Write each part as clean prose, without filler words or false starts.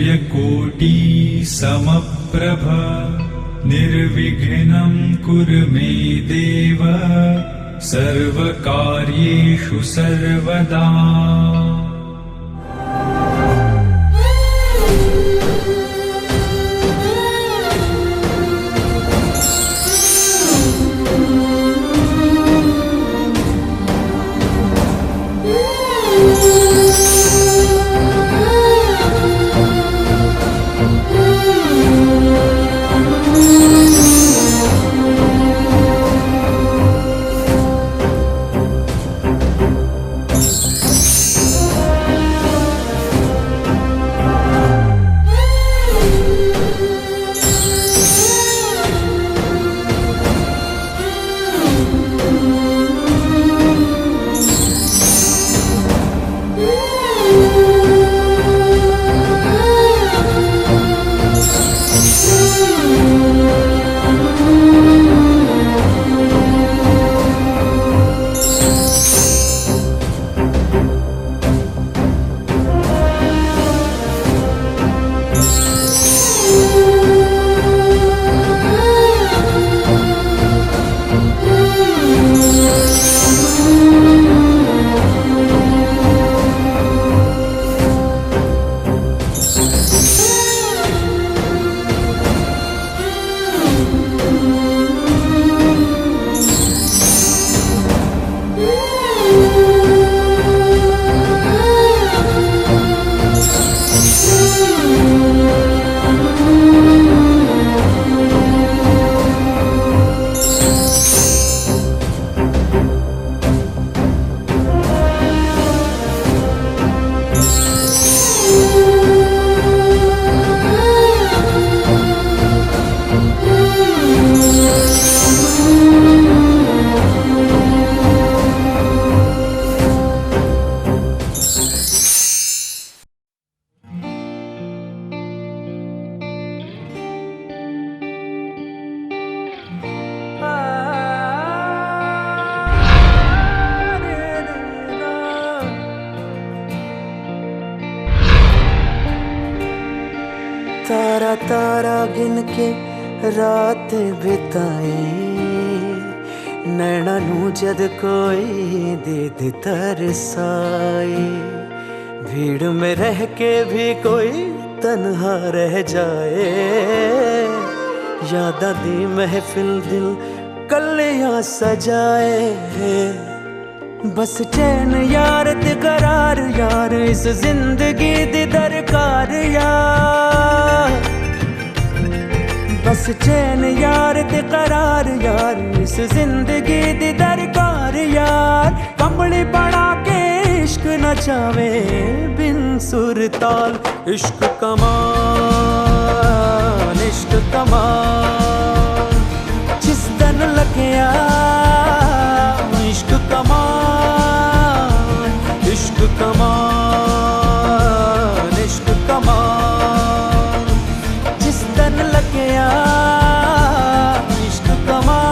सूर्यकोटि समप्रभ निर्विघ्नं कुरु मे देव सर्वकार्येषु सर्वदा। तारा तारा गिन के रात बिताई नैना नू जद कोई दीद तरसाई भीड़ में रह के भी कोई तन्हा रह जाए याद दी महफिल दिल कलियां सजाए बस चैन यार ते करार यार इस जिंदगी दी दरकार यार बस चैन यार ते करार यार इस जिंदगी दी दरकार यार कमली बना के इश्क नचावे बिन सुर ताल इश्क कमान जिस दिन लग्या इश्क कमान इश्क कमान जिस दिन लग्या इश्क कमान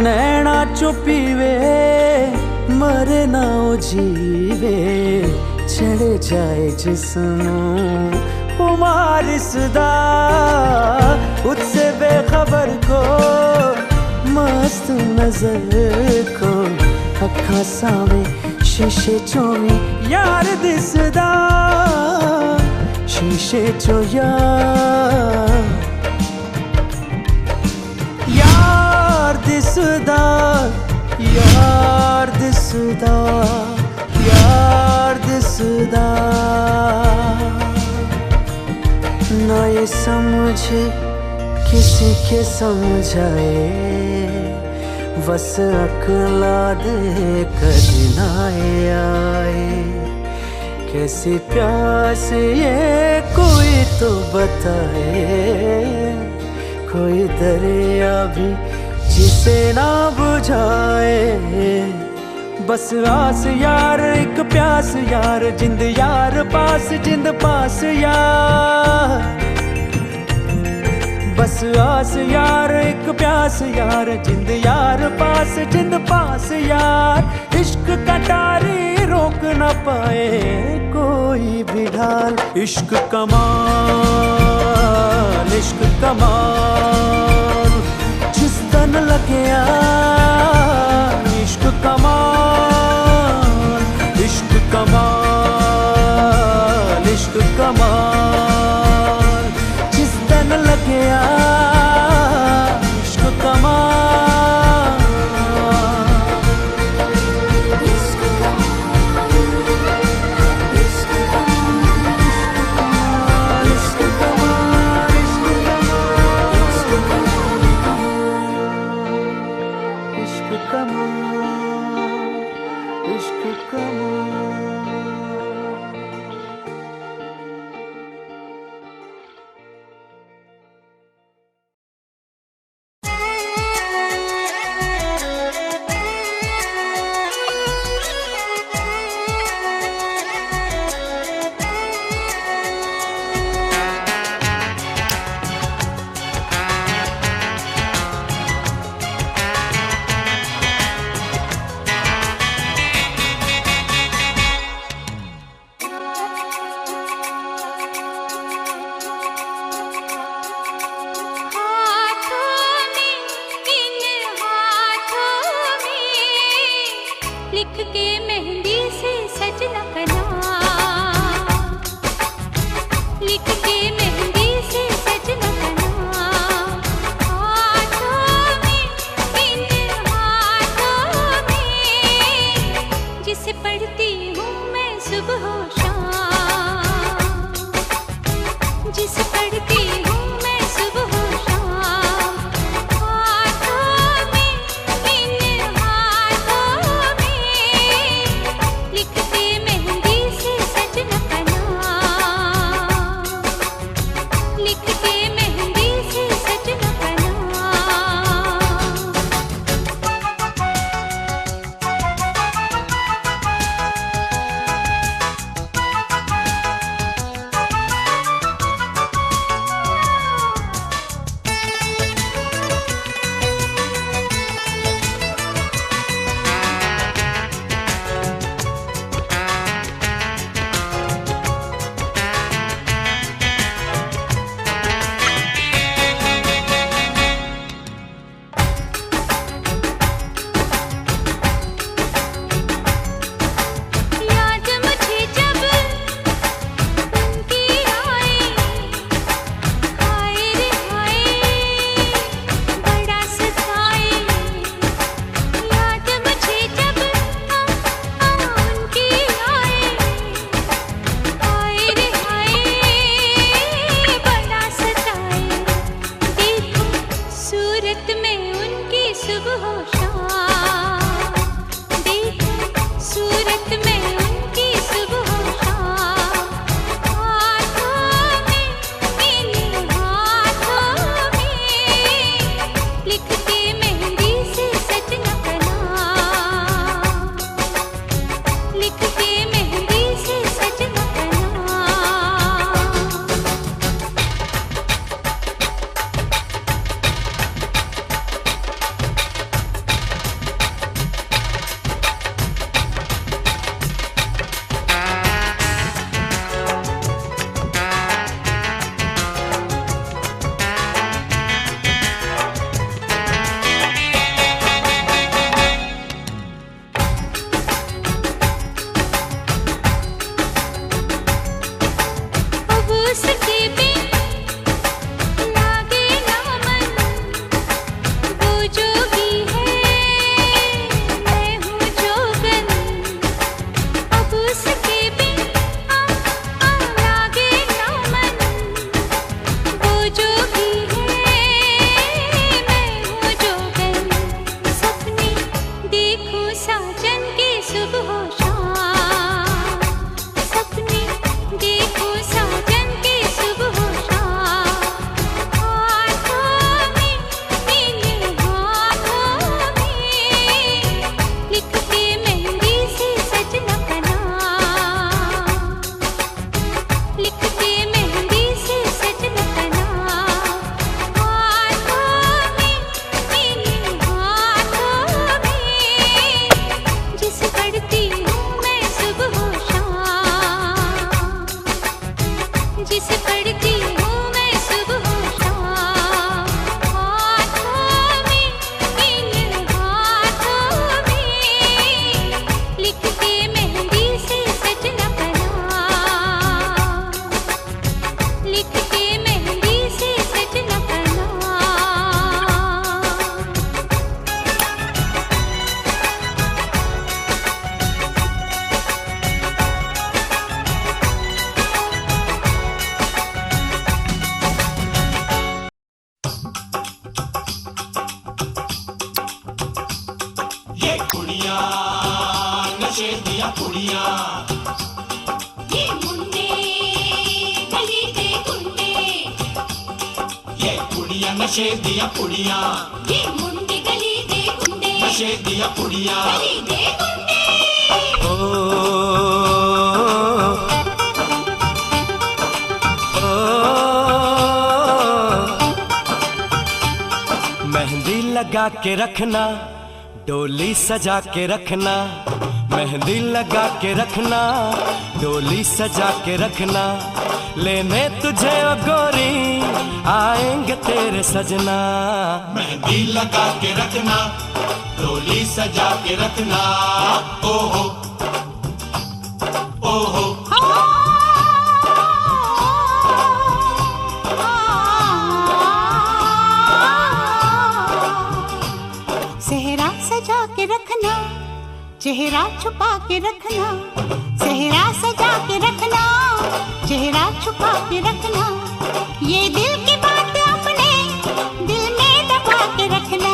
नैना चुपीवे मरे ना जीवे चढ़ जाए जिस्मों उमार सदा उससे बेखबर को मस्त नजर को अखा सावे शीशे चोवी यार दिसदा शीशे चो यार दिसदा यार दिसदा यार दिसदा ना ये समझे किसी के समझाए बस अकला दे कभी ना आए कैसी प्यास ये कोई तो बताए कोई दरिया भी जिसे ना बुझाए बस आस यार एक प्यास यार, जिंद यार पास जिंद पास यार। बस आस यार एक प्यास यार, जिंद यार पास जिंद पास यार। इश्क कटारी रोक न पाए कोई भी ढाल। इश्क कमाल, इश्क कमाल, जिस तन लगे इश्क कमाल। इश्क कमाल, इश्क कमाल, जिस तन लगे इश्क कमाल। इश्क कमाल, इश्क कमाल, इश्क कमाल, इश्क कमाल, इश्क कमाल, इश्क कमाल। लिख के मेहंदी से सजना का नाम, लिख के मेहंदी से सजना का नाम। हाथों में, इन हाथों में, जिसे पढ़ती हूँ मैं सुबह शाम, जिसे पढ़ती हूँ मैं सुबह शाम। हाथों में, इन हाथों में, लिखते मेहंदी से सजना का नाम, लिखते मेहंदी से सजना का नाम। दिया पुड़िया ये मुंडे गली दे गुंडे ये पुड़िया नशे दिया पुड़िया ये मुंडे गली दे गुंडे नशे दिया पुड़िया गली दे गुंडे मेहंदी लगा के रखना डोली सजा के रखना मेहंदी लगा के रखना डोली सजा के रखना लेने तुझे ओ गोरी आएंगे तेरे सजना मेहंदी लगा के रखना डोली सजा के रखना ओहो ओहो सेहरा सजा के रखना चेहरा छुपा के रखना सेहरा सजा के रखना चेहरा छुपा के रखना ये दिल की बात अपने दिल में दबा के रखना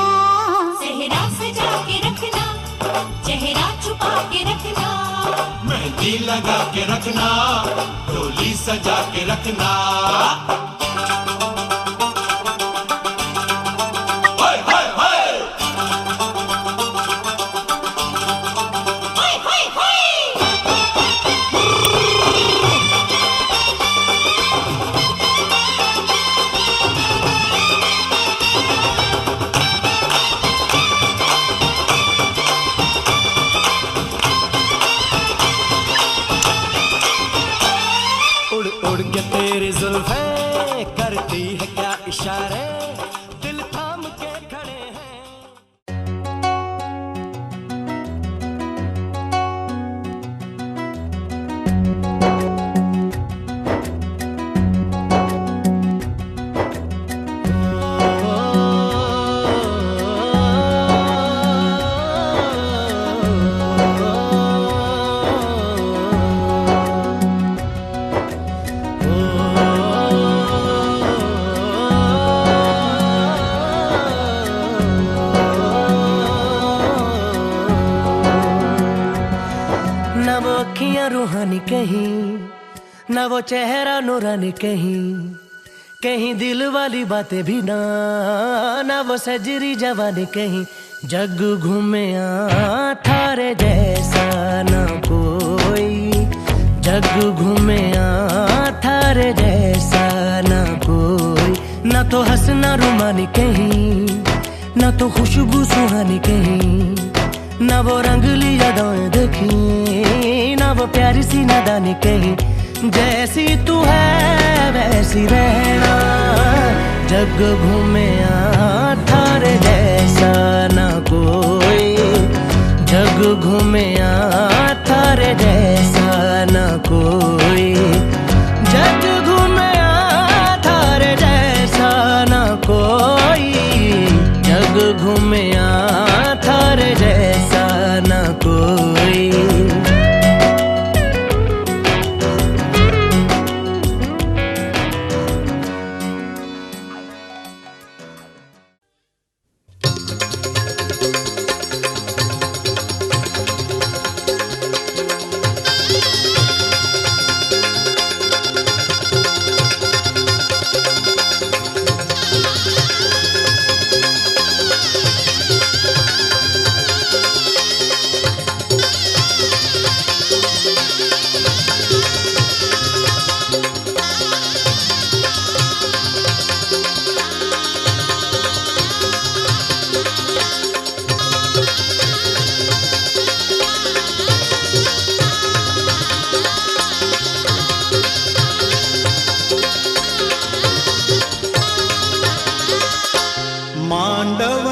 सेहरा सजा के रखना चेहरा छुपा के रखना मेहंदी लगा के रखना डोली सजा के रखना हाय हाय हाय हाय हाय हाय उड़ उड़ के तेरी जुल्फें करती है क्या इशारे दिल थाम के खड़े हैं न वो अखियां रूहानी कहीं न वो चेहरा नूरानी कहीं कहीं दिल वाली बातें भी ना न वो सजरी जवानी कहीं जग घूमे थारे जैसा न कोई जग घूमे थारे जैसा न कोई न तो हंसना रुमानी कहीं न तो खुशबू सुहानी कहीं न वो रंगली यादें देखी न वो प्यारी सी नादानी कहीं जैसी तू है वैसी रहना जग घूमे थारे जैसा न कोई जग घूमे थारे जैसा न कोई जग घूमे थारे जैसा न कोई जग घूमे थारे जैसा न कोई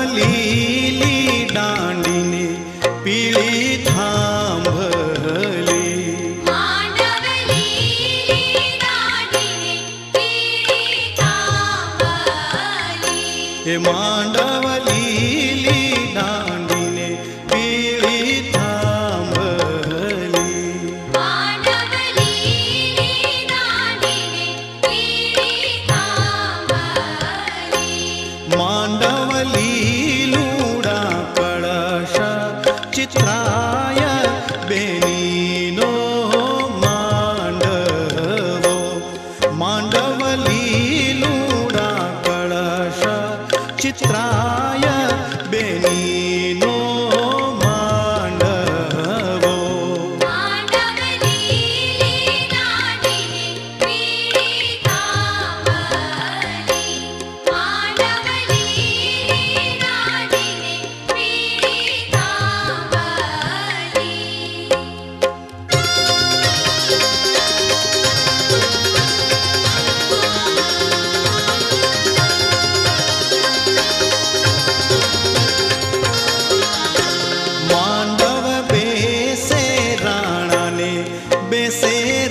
मांडवलीली दांडीने पिळी थांबली मांडवलीली दांडीने पिळी थांबली हे मांडवलीली दांडीने पिळी थांबली मांडवलीली दांडीने पिळी थांबली मांडवली लुडा पळशा चित्राय बेनी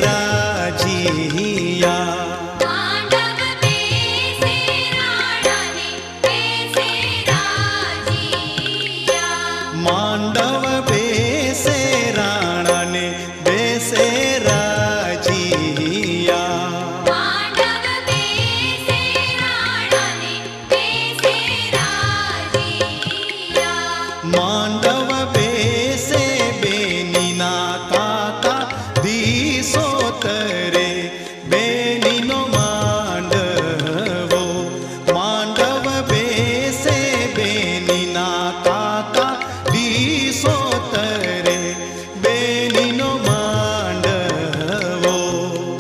राजिया मांडव बेसे राणाने बेसे राजिया मांडव बेसे राणाने बेसे राजिया मांडव बेसे राणाने बेसे राजिया मांडव बेसे बेनीना काका दिसो तरे बेनीनो मांडवो मांडव बेसे बेनीना काका दिसो तरे बेनीनो मांडवो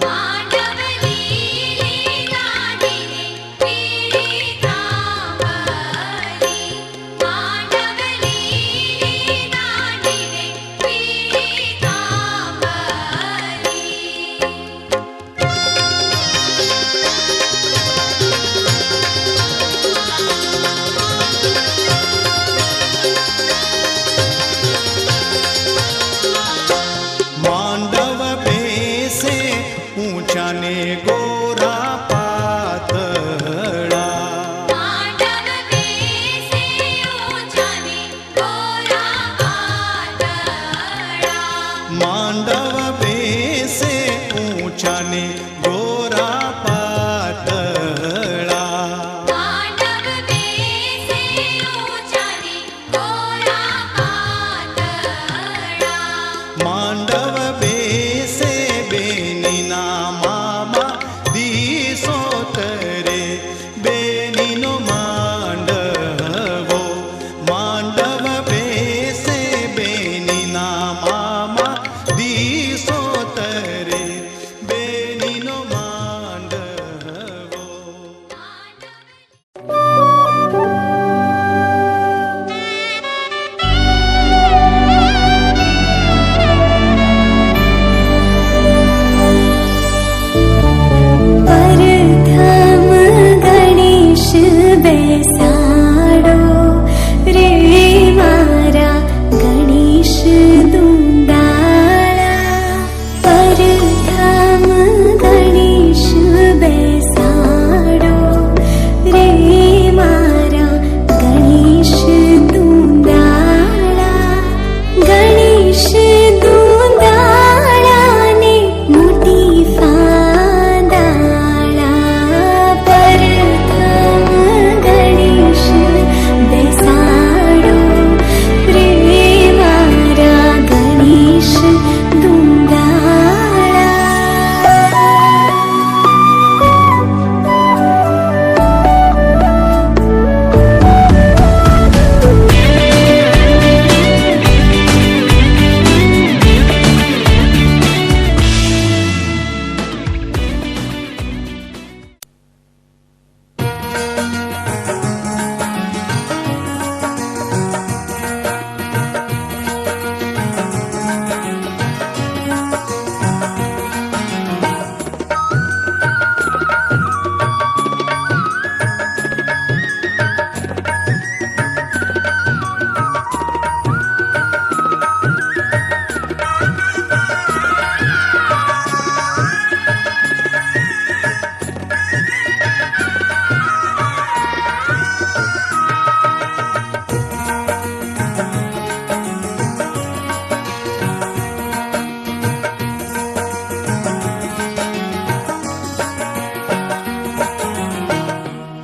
मांडव लीली दादीने पीळी तांबरी मांडव लीली दादीने पीळी तांबरी मांडव बेसे ऊंचाने गोरा पातळा मांडव बेसे ऊंचाने गोरा पातळा मांडव बेसे ऊंचाने गोरा पातळा मांडव बेसे ऊंचाने गोरा पातळा मांडव बेसे बेनीना मामा दिसो तरे बेनीनो मांडवो मांडव बेसे बेनीना मामा दिसो तरे बेनीनो मांडवो परथम गणेश बेसाडो रे मारा गणेश दुंदाळा परथम गणेश बेसाडो रे मारा गणेश दुंदाळा गणेश दुंदाळाने मोठी फांदाळा परथम गणेश बेसाडो रे मारा गणेश दुंदाळा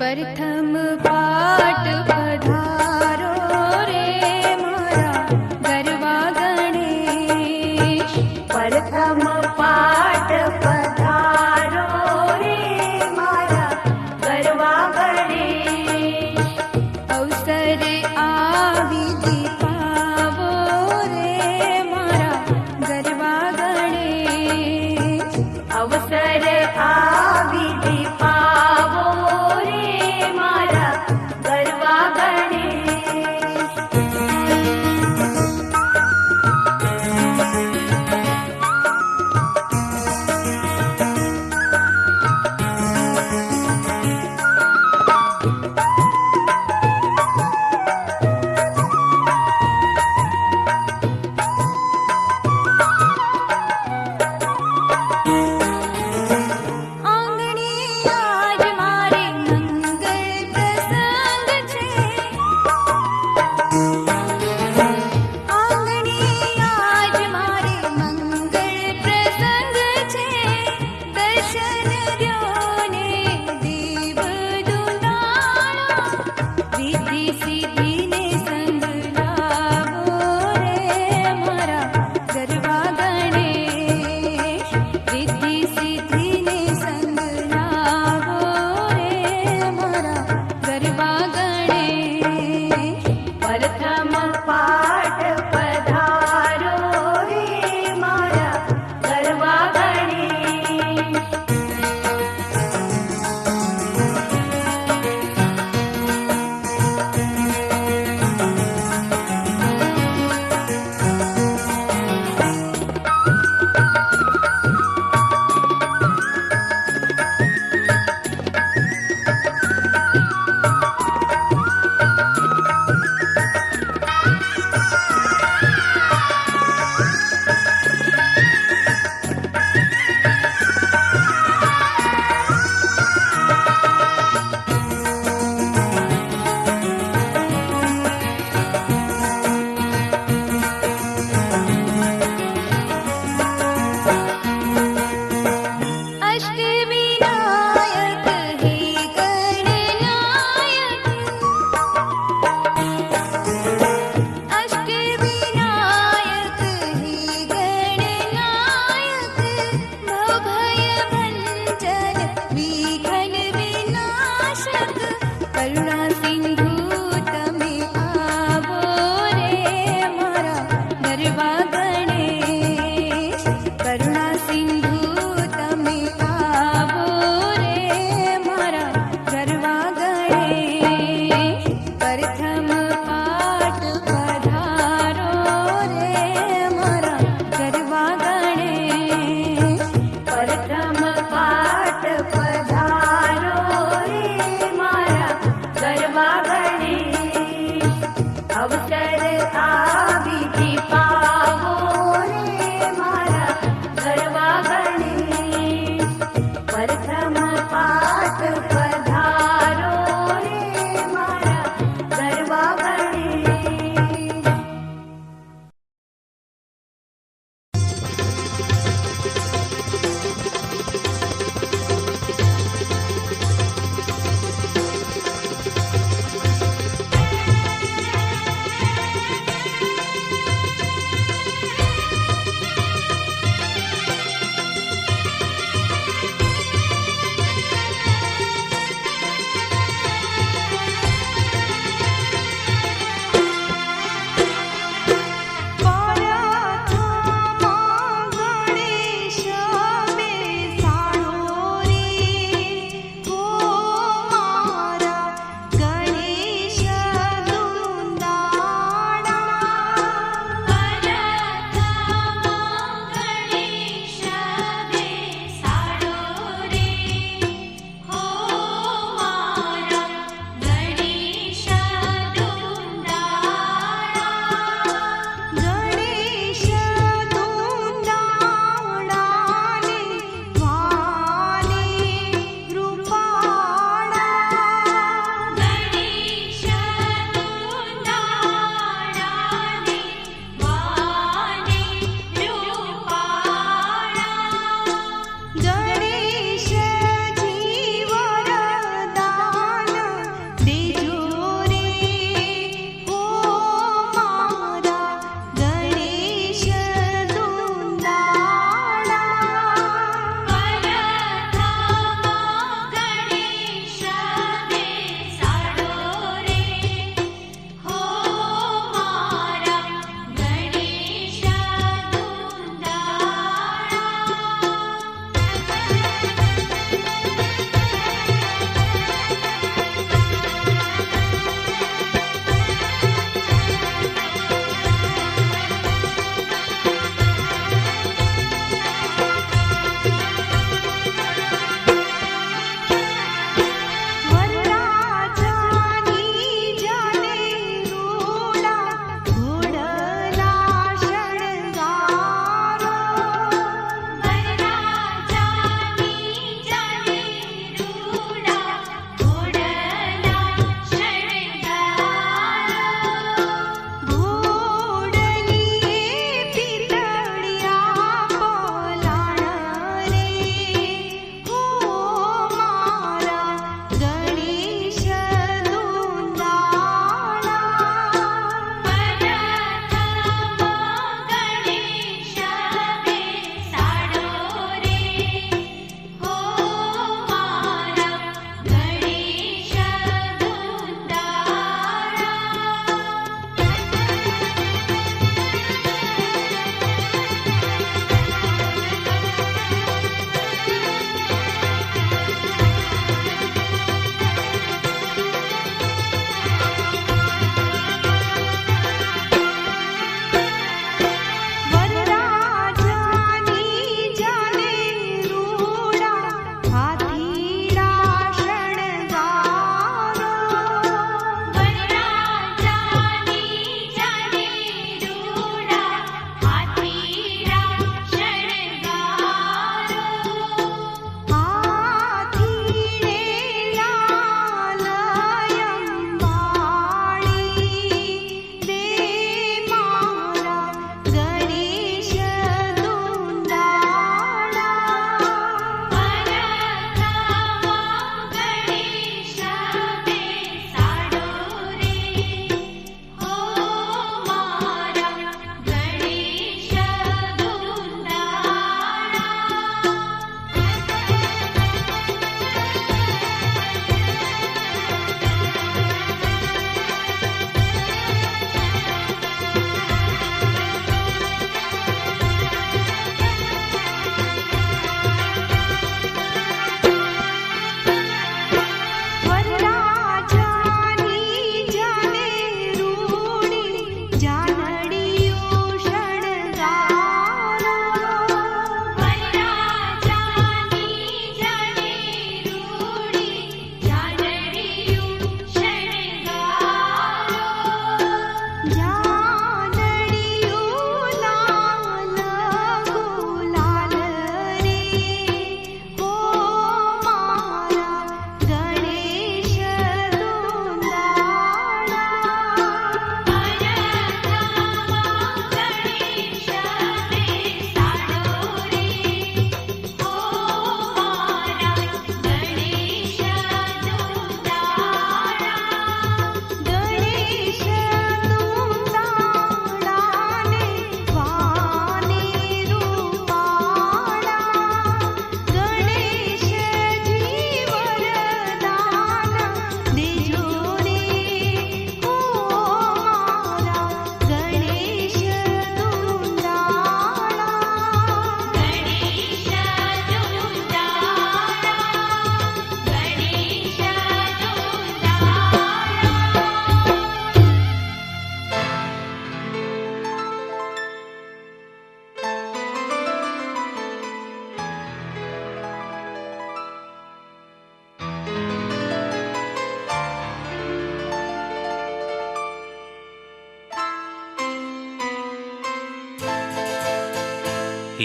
प्रथम पाठ पधारो रे मारा गरबा गणेश प्रथम पाठ पधारो रे मारा गरबा गणेश अवसर आविधि पावो रे मारा गरबा गणेश अवसर आविधि पावो रे मारा गरबा गणेश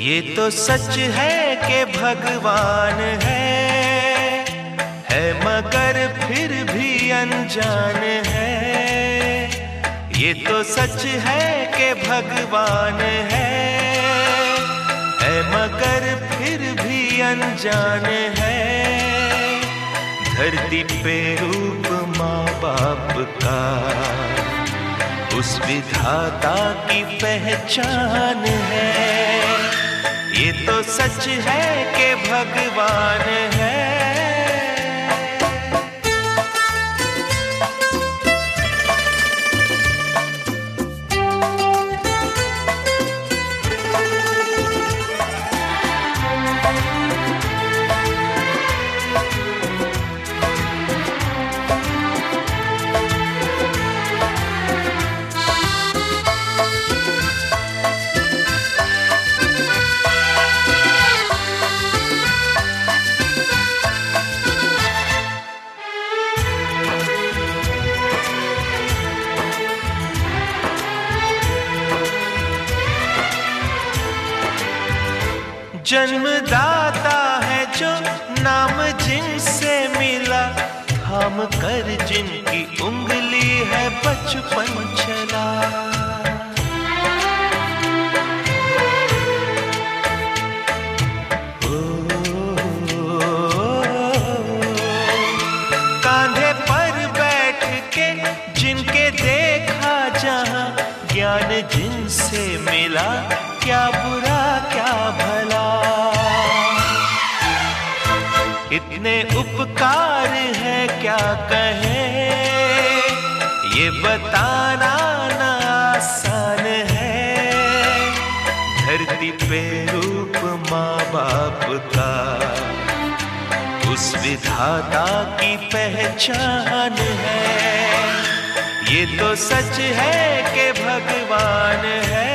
ये तो सच है कि भगवान है मगर फिर भी अनजान है। ये तो सच है कि भगवान है मगर फिर भी अनजान है। धरती पे रूप माँ बाप का उस विधाता की पहचान है। ये तो सच है कि भगवान है। जन्मदाता है जो नाम जिनसे मिला, थाम कर जिनकी उंगली है बचपन चला। कांधे पर बैठ के जिनके देखा जहां, ज्ञान जिनसे मिला, क्या बुरा क्या भला। इतने उपकार है क्या कहें, ये बताना ना आसान है। धरती पे रूप माँ बाप का उस विधाता की पहचान है। ये तो सच है कि भगवान है।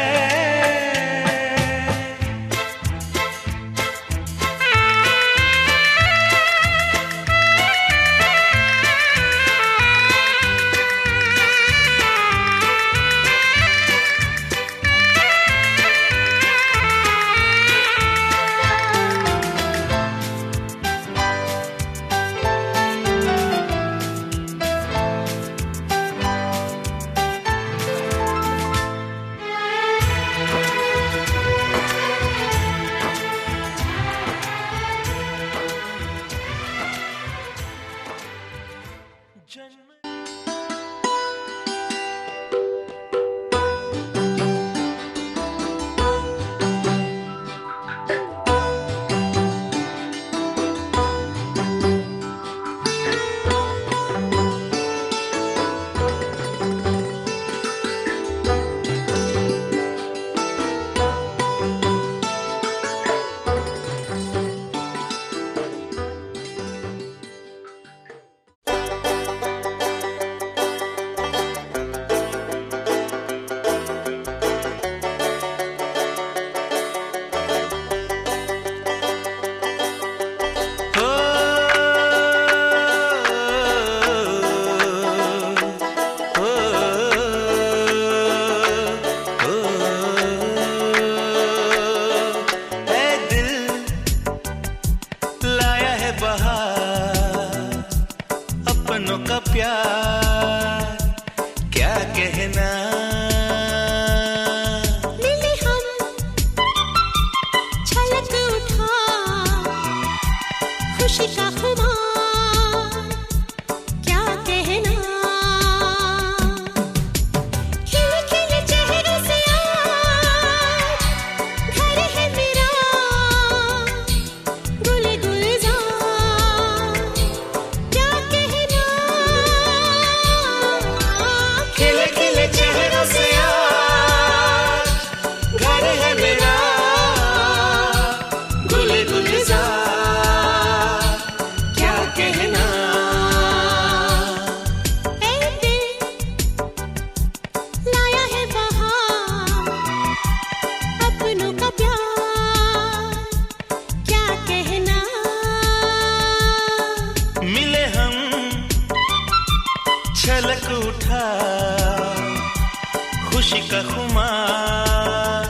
खुशी का खुमार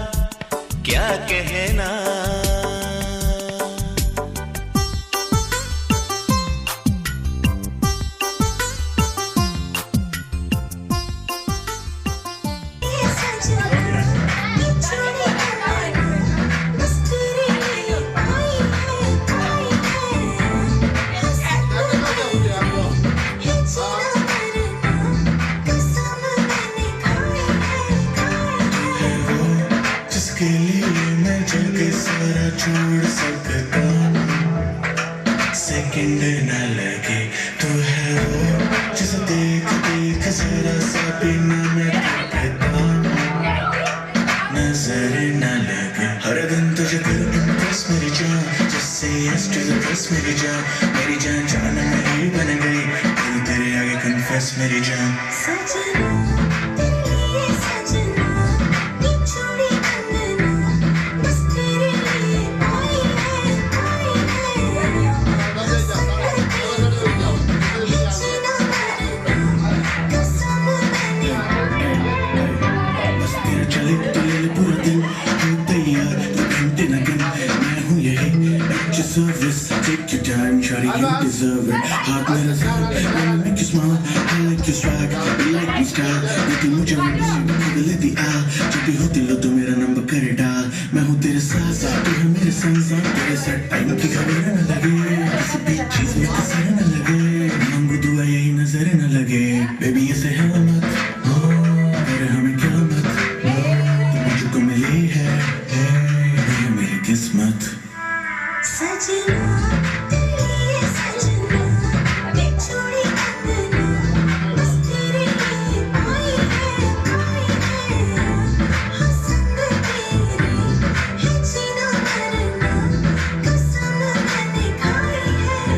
क्या कहना। सकता सेकंड न लगे तू है वो जिसे देख देख जरा सा भी ना मैं कहता नजर न लगे हर दिन तुझे करूं impress मेरी जान just say yes to the press मेरी जान जान मेरी बन गई करूं तेरे आगे confess मेरी जान सजना तेरे लिए सजना ये चूड़ी कंगना बस तेरे लिए आई है जीना मरना कसम मैंने बस तेरा चले तो ले ले पूरा दिन हो तैयार तो घंटे न गिन मैं हूँ यही at your service take your time shawty you deserve it हाथ मेरा sir let me make you smile I like your swag you like my style लेकिन मुझे खुद ले दिया जब भी होती लो तो मेरा नंबर करे डाल मैं हूँ तेरे साथ तू है मेरे संग तेरे साथ टाइम की खबर न लगे किसी भी चीज में कसर न लगे मांगू दुआ यही नजर न लगे बेबी ऐसे है मत तेरे हमें क्या मत तू मुझको मिली है ये मेरी किस्मत सजना तेरे लिए सजना ये चूड़ी कंगना बस तेरे लिए आई है हाँ संग तेरे है जीना मरना कसम मैंने खाई है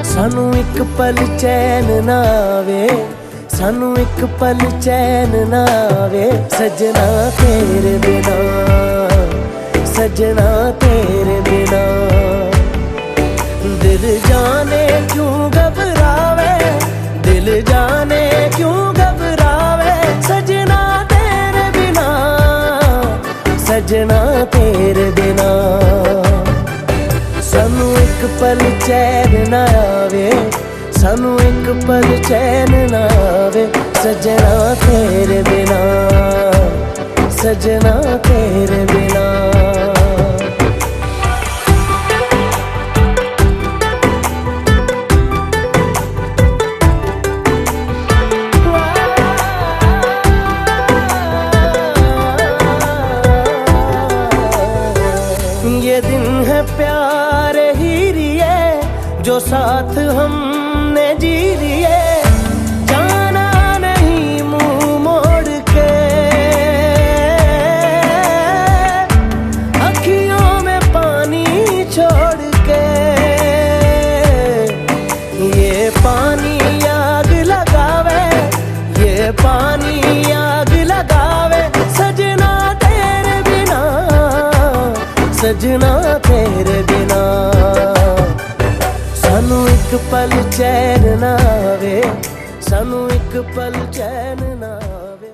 सानू एक पल चैन ना आवे, सानू एक पल चैन ना आवे, सजना तेरे बिना, सजना तेरे बिना। दिल जाने क्यों घबरावे, दिल जाने क्यों घबरावे, सजना तेरे बिना, सजना तेरे बिना। सानू एक पल चैन ना आवे, सानू एक पल चैन ना आवे, सजना तेरे बिना, सजना तेरे बिना। ये दिन है प्यार ही रिए, जो साथ हमने जी लिए, जाना नहीं मुंह मोड़ के, अखियों में पानी छोड़ के। ये पानी आग लगावे, ये पानी आग लगावे, सजना तेरे बिना, सजना तेरे बिना। सानू एक पल चैन ना आवे, सानू एक पल चैन ना आवे।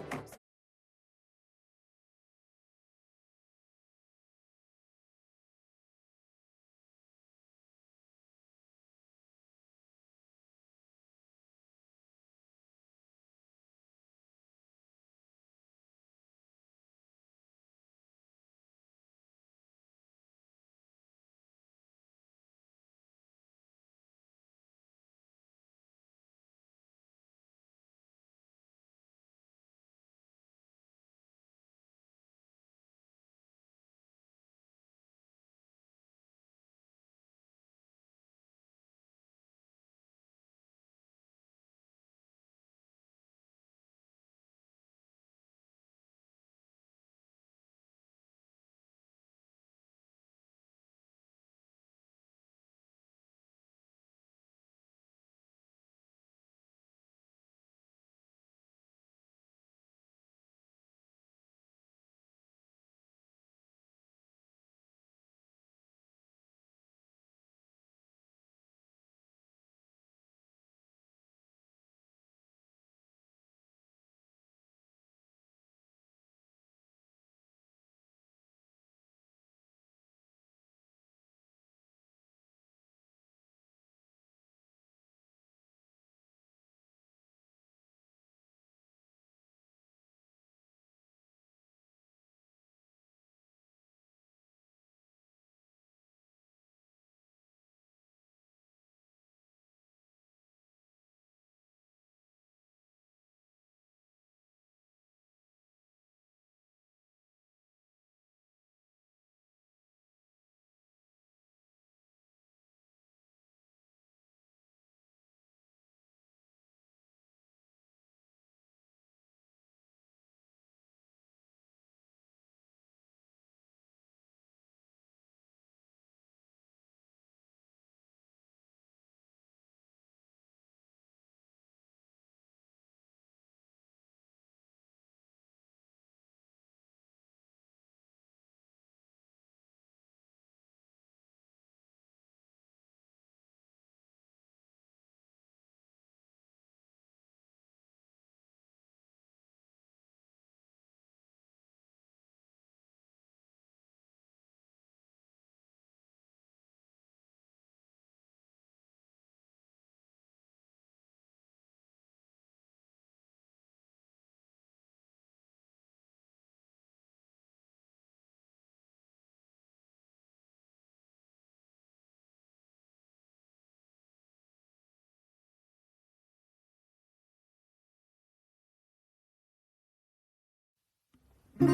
शायद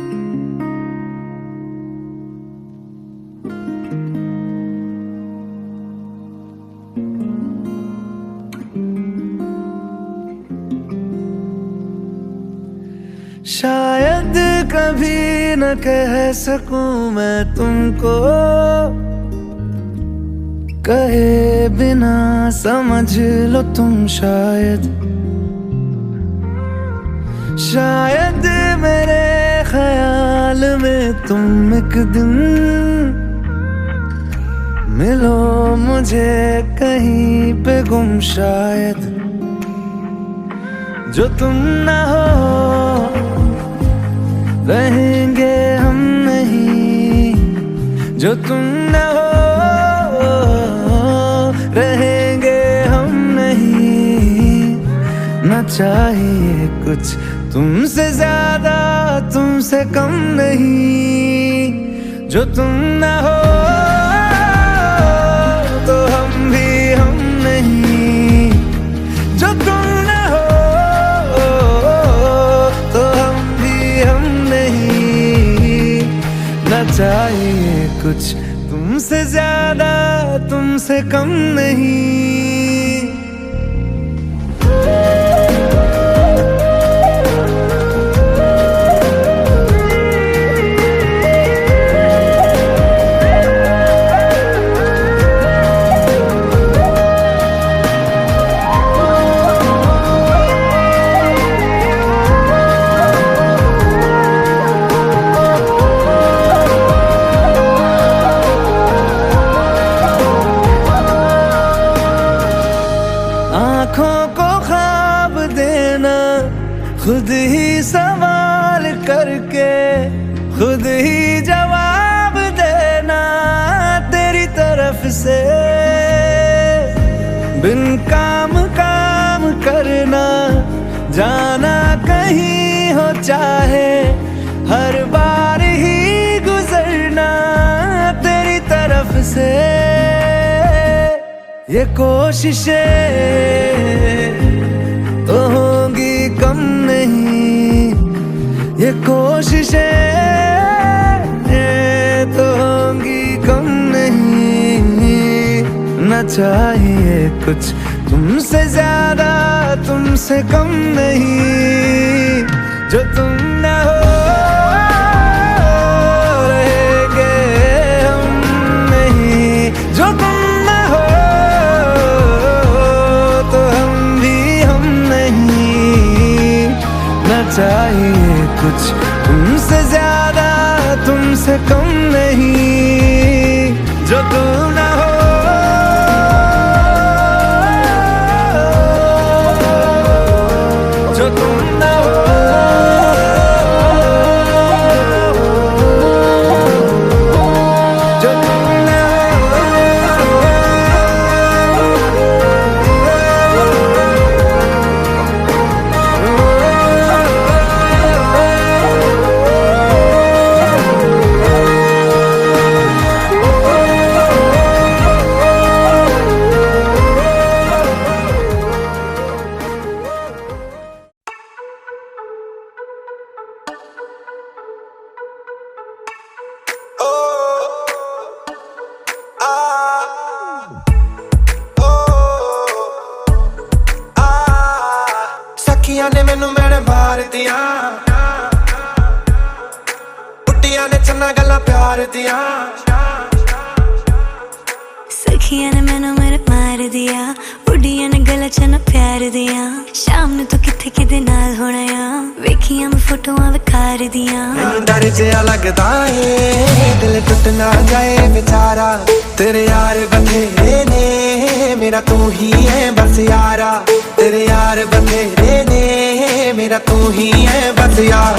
कभी न कह सकूं मैं तुमको, कहे बिना समझ लो तुम शायद। शायद मेरे ख्याल में तुम एक दिन मिलो मुझे कहीं पे गुम शायद। जो तुम ना हो रहेंगे हम नहीं, जो तुम ना हो रहेंगे हम नहीं। न चाहिए कुछ तुमसे ज्यादा तुमसे कम नहीं। जो तुम ना हो तो हम भी हम नहीं, जो तुम ना हो तो हम भी हम नहीं। न चाहिए कुछ तुमसे ज्यादा तुमसे कम नहीं। आँखों को ख्वाब देना, खुद ही सवाल करके खुद ही जवाब देना तेरी तरफ से। बिन काम काम करना, जाना कहीं हो चाहे, हर बार ही गुजरना तेरी तरफ से। ये कोशिशें तो होंगी कम नहीं, ये कोशिशें तो होंगी कम नहीं। न चाहिए कुछ तुमसे ज्यादा तुमसे कम नहीं। जो तुम ना हो रहेंगे हम नहीं, जो तुम चाहिए कुछ तुमसे ज्यादा तुमसे कम नहीं। जो तुम ना हो जो तुम ना हो जो तुम ना ने मैनू मेरे मार दिया, बुढ़िया ने चन्ना गल्ला प्यार दिया। सखिया ने मैनू मेरे मार दिया, बुढ़िया ने गला चन्ना प्यार दिया। शाम नू तू किथे किदे नाल होना आ, वेखिया मैं फोटोआं विखार दिया। मैनू डर जिहा लगदा है दिल टुट ना जाए बेचारा। तेरे यार बथेरे ने मेरा तू ही है बस यारा। तेरे यार बथेरे ने मेरा तू ही है बस यार।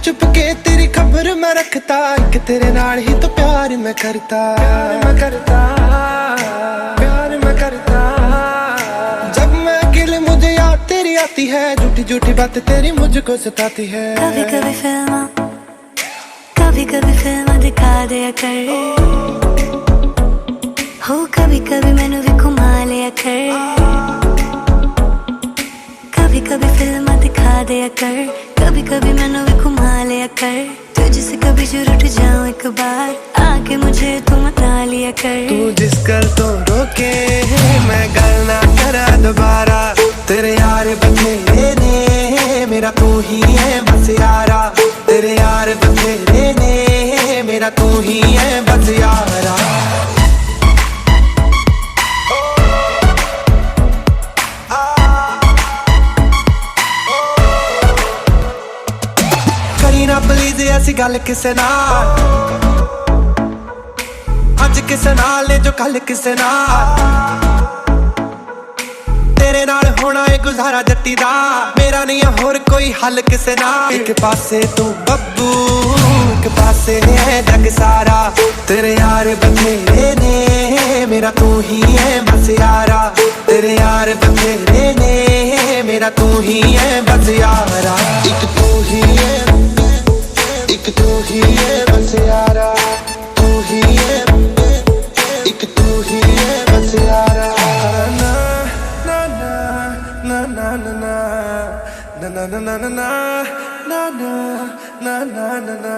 चुप के तेरी खबर मैं रखता, कि तेरे नाल ही तो प्यार मैं करता। प्यार मैं करता, प्यार मैं करता। जाती है, झूठी झूठी बातें तेरी मुझको सताती है। कभी कभी फिल्म दिखा दिया कर हो, कभी कभी मैनू भी घुमा लिया कर। कभी कभी फिल्म दिखा दिया कर, कभी कभी मैनू भी घुमा लिया कर। तुझसे कभी जरूर उठ जाऊं एक बार, आके मुझे तू मना लिया कर। तू जिस गल तो रोके मैं गल ना करा दोबारा। तेरे यार बथेरे ने, मेरा तू ही है बस यारा। तेरे यार बथेरे ने, मेरा तू ही है बस यारा। करी ना प्लीज ऐसी गल किसे नाल, अज किसे नाल ने जो कल किसे नाल। तेरे नाल होना है गुजारा जट्टी दा, मेरा नहीं है होर कोई हल किसे नाल। एक पासे तू बब्बू, एक पासे है जग सारा। तेरे यार बथेरे ने, मेरा तू ही है बस यारा। तेरे यार बथेरे ने, मेरा तू ही है बस यारा। एक तू ही है, एक तू ही है बस यारा। तू ही है, एक तू ही है बस यारा। ना ना ना ना ना ना ना ना ना ना ना ना ना ना ना ना ना।